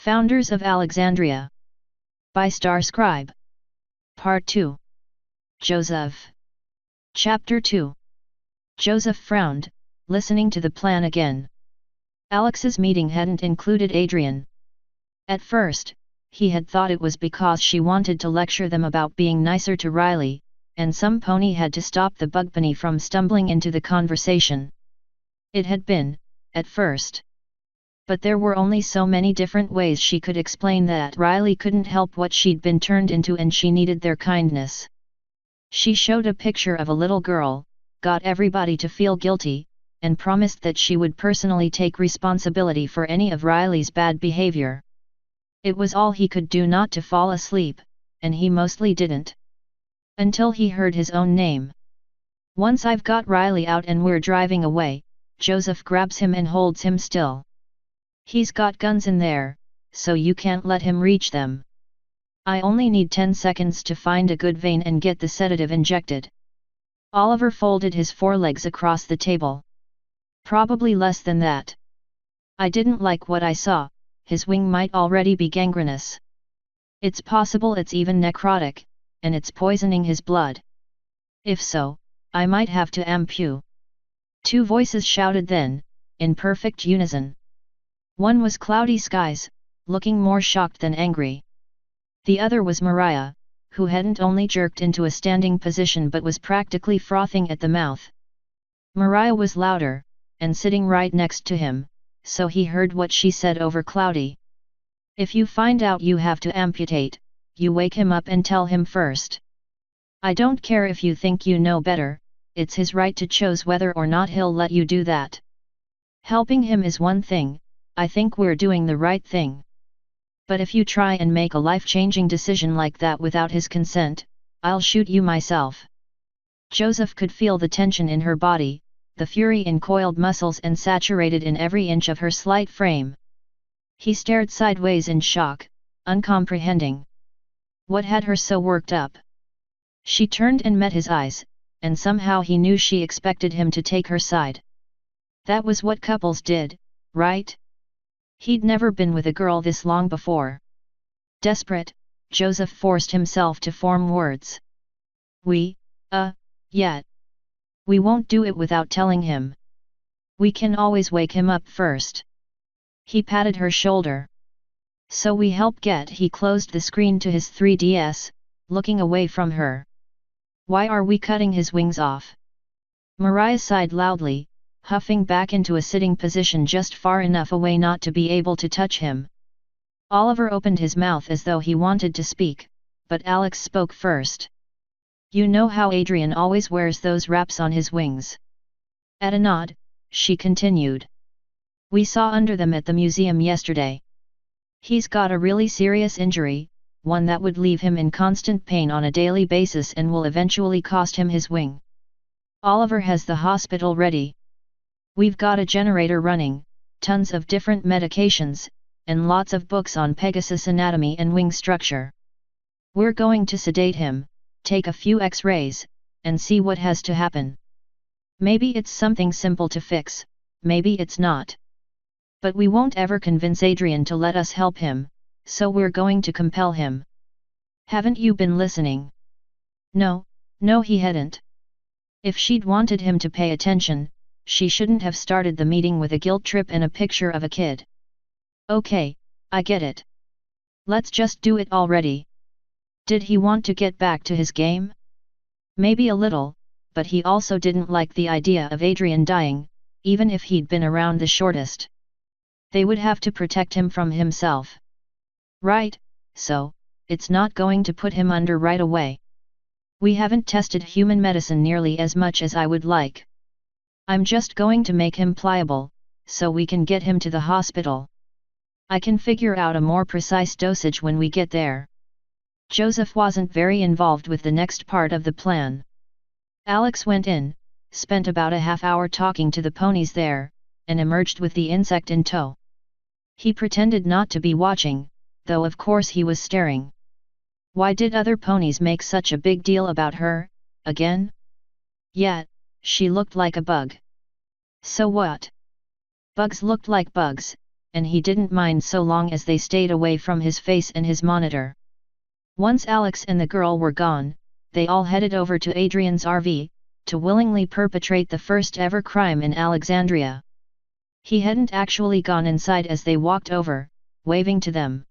Founders of Alexandria. By Star Scribe. Part 2. Joseph. Chapter 2. Joseph frowned, listening to the plan again. Alex's meeting hadn't included Adrian. At first, he had thought it was because she wanted to lecture them about being nicer to Riley, and some pony had to stop the bug bunny from stumbling into the conversation. It had been, at first. But there were only so many different ways she could explain that Riley couldn't help what she'd been turned into and she needed their kindness. She showed a picture of a little girl, got everybody to feel guilty, and promised that she would personally take responsibility for any of Riley's bad behavior. It was all he could do not to fall asleep, and he mostly didn't. Until he heard his own name. Once I've got Riley out and we're driving away, Joseph grabs him and holds him still. He's got guns in there, so you can't let him reach them. I only need 10 seconds to find a good vein and get the sedative injected. Oliver folded his forelegs across the table. Probably less than that. I didn't like what I saw, his wing might already be gangrenous. It's possible it's even necrotic, and it's poisoning his blood. If so, I might have to amputate. Two voices shouted then, in perfect unison. One was Cloudy Skies, looking more shocked than angry. The other was Mariah, who hadn't only jerked into a standing position but was practically frothing at the mouth. Mariah was louder, and sitting right next to him, so he heard what she said over Cloudy. If you find out you have to amputate, you wake him up and tell him first. I don't care if you think you know better, it's his right to choose whether or not he'll let you do that. Helping him is one thing, I think we're doing the right thing. But if you try and make a life-changing decision like that without his consent, I'll shoot you myself. Joseph could feel the tension in her body, the fury in coiled muscles and saturated in every inch of her slight frame. He stared sideways in shock, uncomprehending. What had her so worked up? She turned and met his eyes, and somehow he knew she expected him to take her side. That was what couples did, right? He'd never been with a girl this long before. Desperate, Joseph forced himself to form words. Yeah. We won't do it without telling him. We can always wake him up first. He patted her shoulder. So we help get. He closed the screen to his 3DS, looking away from her. Why are we cutting his wings off? Mariah sighed loudly, huffing back into a sitting position just far enough away not to be able to touch him. Oliver opened his mouth as though he wanted to speak, but Alex spoke first. You know how Adrian always wears those wraps on his wings. At a nod, she continued. We saw under them at the museum yesterday. He's got a really serious injury, one that would leave him in constant pain on a daily basis and will eventually cost him his wing. Oliver has the hospital ready. We've got a generator running, tons of different medications, and lots of books on Pegasus anatomy and wing structure. We're going to sedate him, take a few x-rays, and see what has to happen. Maybe it's something simple to fix, maybe it's not. But we won't ever convince Adrian to let us help him, so we're going to compel him. Haven't you been listening? No, he hadn't. If she'd wanted him to pay attention, she shouldn't have started the meeting with a guilt trip and a picture of a kid. Okay, I get it. Let's just do it already. Did he want to get back to his game? Maybe a little, but he also didn't like the idea of Adrian dying, even if he'd been around the shortest. They would have to protect him from himself. Right, so, it's not going to put him under right away. We haven't tested human medicine nearly as much as I would like. I'm just going to make him pliable, so we can get him to the hospital. I can figure out a more precise dosage when we get there. Joseph wasn't very involved with the next part of the plan. Alex went in, spent about a half hour talking to the ponies there, and emerged with the insect in tow. He pretended not to be watching, though of course he was staring. Why did other ponies make such a big deal about her, again? Yet, she looked like a bug. So what? Bugs looked like bugs, and he didn't mind so long as they stayed away from his face and his monitor. Once Alex and the girl were gone, they all headed over to Adrian's RV, to willingly perpetrate the first ever crime in Alexandria. He hadn't actually gone inside as they walked over, waving to them.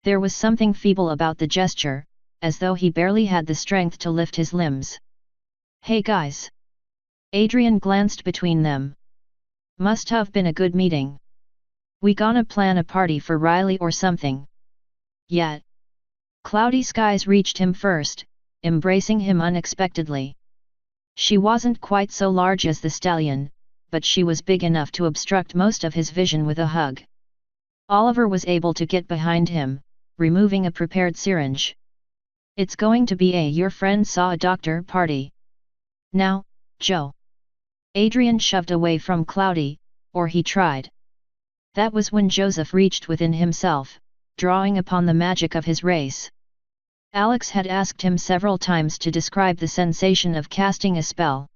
There was something feeble about the gesture, as though he barely had the strength to lift his limbs. "Hey guys!" Adrian glanced between them. "Must have been a good meeting. We gonna plan a party for Riley or something?" "Yeah." Cloudy skies reached him first, embracing him unexpectedly. She wasn't quite so large as the stallion, but she was big enough to obstruct most of his vision with a hug. Oliver was able to get behind him, removing a prepared syringe. "It's going to be a your friend saw a doctor party. Now, Joe." Adrian shoved away from Cloudy, or he tried. That was when Joseph reached within himself, drawing upon the magic of his race. Alex had asked him several times to describe the sensation of casting a spell.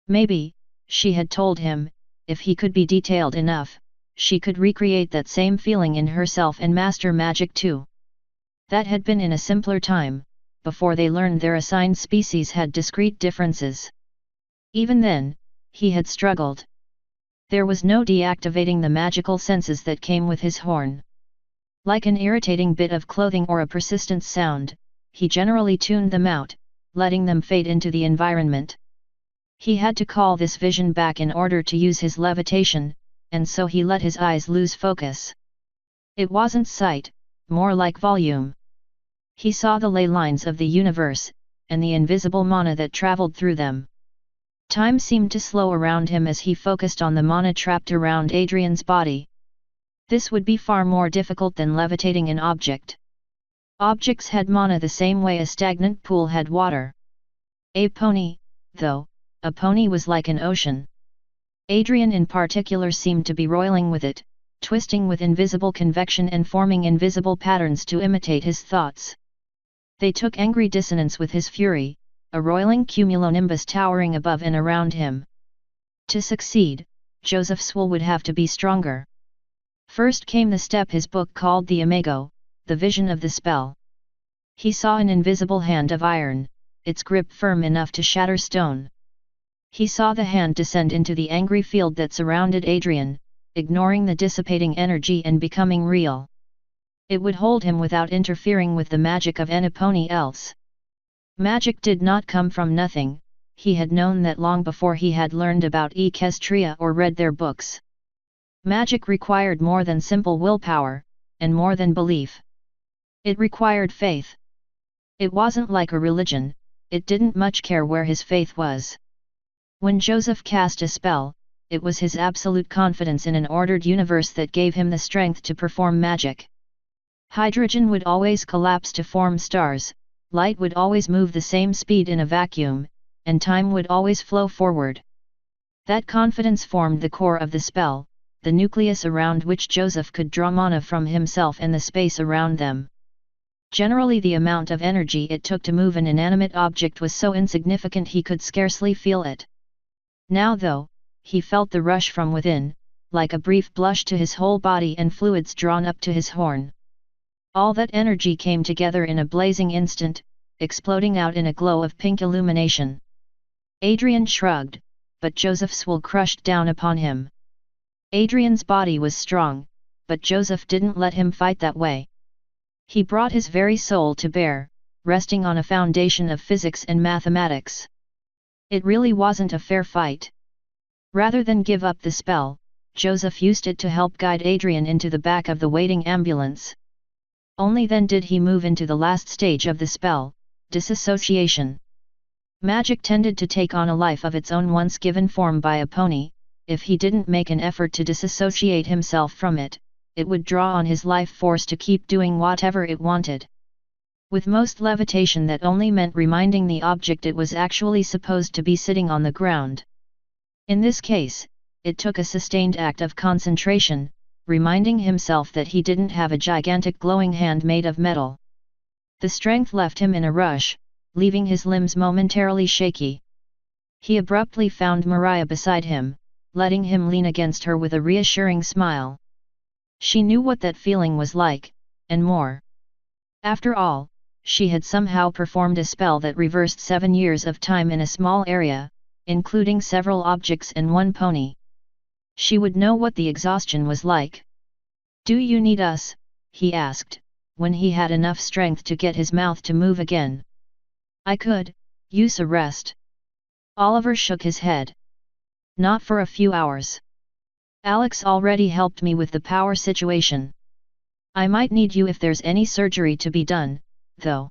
Maybe, she had told him, if he could be detailed enough, she could recreate that same feeling in herself and master magic too. That had been in a simpler time, before they learned their assigned species had discrete differences. Even then, he had struggled. There was no deactivating the magical senses that came with his horn. Like an irritating bit of clothing or a persistent sound, he generally tuned them out, letting them fade into the environment. He had to call this vision back in order to use his levitation, and so he let his eyes lose focus. It wasn't sight, more like volume. He saw the ley lines of the universe, and the invisible mana that traveled through them. Time seemed to slow around him as he focused on the mana trapped around Adrian's body. This would be far more difficult than levitating an object. Objects had mana the same way a stagnant pool had water. A pony, though, a pony was like an ocean. Adrian in particular seemed to be roiling with it, twisting with invisible convection and forming invisible patterns to imitate his thoughts. They took angry dissonance with his fury, a roiling cumulonimbus towering above and around him. To succeed, Joseph's will would have to be stronger. First came the step his book called the Imago, the vision of the spell. He saw an invisible hand of iron, its grip firm enough to shatter stone. He saw the hand descend into the angry field that surrounded Adrian, ignoring the dissipating energy and becoming real. It would hold him without interfering with the magic of anyone else. Magic did not come from nothing, he had known that long before he had learned about Equestria or read their books. Magic required more than simple willpower, and more than belief. It required faith. It wasn't like a religion, it didn't much care where his faith was. When Joseph cast a spell, it was his absolute confidence in an ordered universe that gave him the strength to perform magic. Hydrogen would always collapse to form stars, light would always move the same speed in a vacuum, and time would always flow forward. That confidence formed the core of the spell, the nucleus around which Joseph could draw mana from himself and the space around them. Generally, the amount of energy it took to move an inanimate object was so insignificant he could scarcely feel it. Now though, he felt the rush from within, like a brief blush to his whole body and fluids drawn up to his horn. All that energy came together in a blazing instant, exploding out in a glow of pink illumination. Adrian shrugged, but Joseph's will crushed down upon him. Adrian's body was strong, but Joseph didn't let him fight that way. He brought his very soul to bear, resting on a foundation of physics and mathematics. It really wasn't a fair fight. Rather than give up the spell, Joseph used it to help guide Adrian into the back of the waiting ambulance. Only then did he move into the last stage of the spell, disassociation. Magic tended to take on a life of its own once given form by a pony. If he didn't make an effort to disassociate himself from it, it would draw on his life force to keep doing whatever it wanted. With most levitation, that only meant reminding the object it was actually supposed to be sitting on the ground. In this case, it took a sustained act of concentration, reminding himself that he didn't have a gigantic glowing hand made of metal. The strength left him in a rush, leaving his limbs momentarily shaky. He abruptly found Mariah beside him, letting him lean against her with a reassuring smile. She knew what that feeling was like, and more. After all, she had somehow performed a spell that reversed 7 years of time in a small area, including several objects and one pony. She would know what the exhaustion was like. "Do you need us?" he asked, when he had enough strength to get his mouth to move again. "I could use a rest." Oliver shook his head. "Not for a few hours. Alex already helped me with the power situation. I might need you if there's any surgery to be done, though.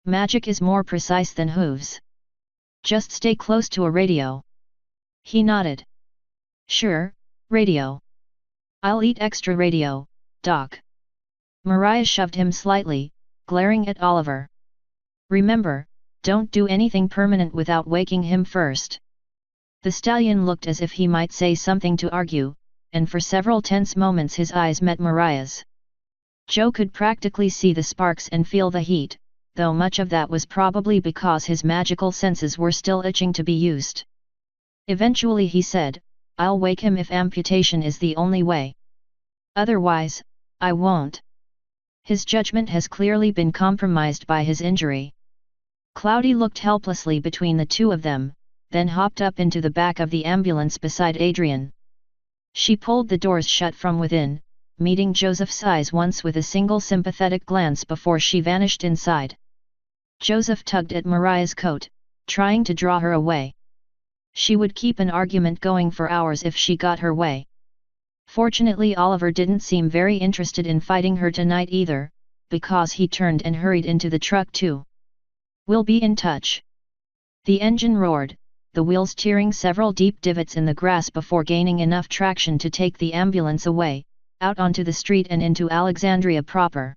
Magic is more precise than hooves. Just stay close to a radio." He nodded. "Sure, radio. I'll eat extra radio, Doc." Mariah shoved him slightly, glaring at Oliver. "Remember, don't do anything permanent without waking him first." The stallion looked as if he might say something to argue, and for several tense moments his eyes met Mariah's. Joe could practically see the sparks and feel the heat, though much of that was probably because his magical senses were still itching to be used. Eventually he said, "I'll wake him if amputation is the only way. Otherwise, I won't." His judgment has clearly been compromised by his injury. Cloudy looked helplessly between the two of them, then hopped up into the back of the ambulance beside Adrian. She pulled the doors shut from within, meeting Joseph's eyes once with a single sympathetic glance before she vanished inside. Joseph tugged at Mariah's coat, trying to draw her away. She would keep an argument going for hours if she got her way. Fortunately, Oliver didn't seem very interested in fighting her tonight either, because he turned and hurried into the truck too. "We'll be in touch." The engine roared, the wheels tearing several deep divots in the grass before gaining enough traction to take the ambulance away, out onto the street and into Alexandria proper.